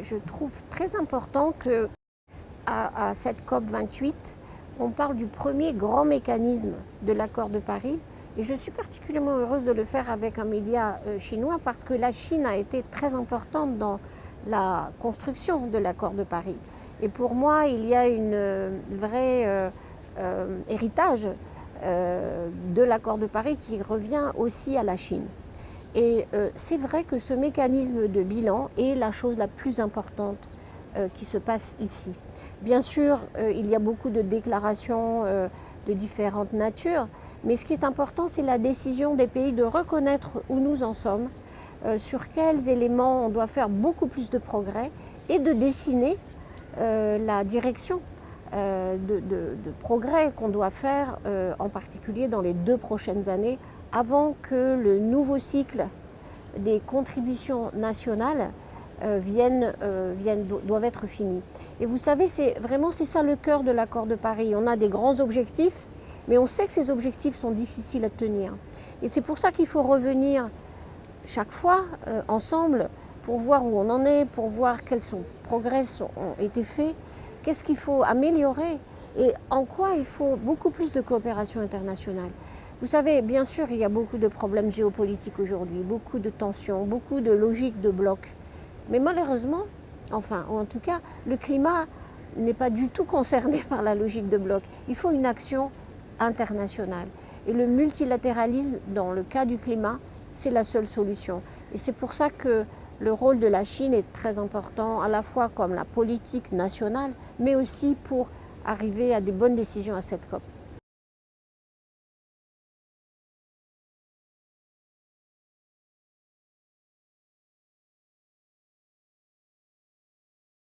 Je trouve très important que à cette COP 28, on parle du premier grand mécanisme de l'accord de Paris. Et je suis particulièrement heureuse de le faire avec un média chinois parce que la Chine a été très importante dans la construction de l'accord de Paris. Et pour moi, il y a une vraie héritage de l'accord de Paris qui revient aussi à la Chine. Et c'est vrai que ce mécanisme de bilan est la chose la plus importante qui se passe ici. Bien sûr, il y a beaucoup de déclarations de différentes natures, mais ce qui est important, c'est la décision des pays de reconnaître où nous en sommes, sur quels éléments on doit faire beaucoup plus de progrès et de dessiner la direction de progrès qu'on doit faire, en particulier dans les 2 prochaines années, avant que le nouveau cycle des contributions nationales doivent être finis. Et vous savez, c'est ça le cœur de l'accord de Paris. On a des grands objectifs, mais on sait que ces objectifs sont difficiles à tenir. Et c'est pour ça qu'il faut revenir chaque fois ensemble pour voir où on en est, pour voir quels progrès ont été faits, qu'est-ce qu'il faut améliorer et en quoi il faut beaucoup plus de coopération internationale. Vous savez, bien sûr, il y a beaucoup de problèmes géopolitiques aujourd'hui, beaucoup de tensions, beaucoup de logiques de blocs. Mais malheureusement, enfin, en tout cas, le climat n'est pas du tout concerné par la logique de bloc. Il faut une action internationale. Et le multilatéralisme, dans le cas du climat, c'est la seule solution. Et c'est pour ça que le rôle de la Chine est très important, à la fois comme la politique nationale, mais aussi pour arriver à des bonnes décisions à cette COP.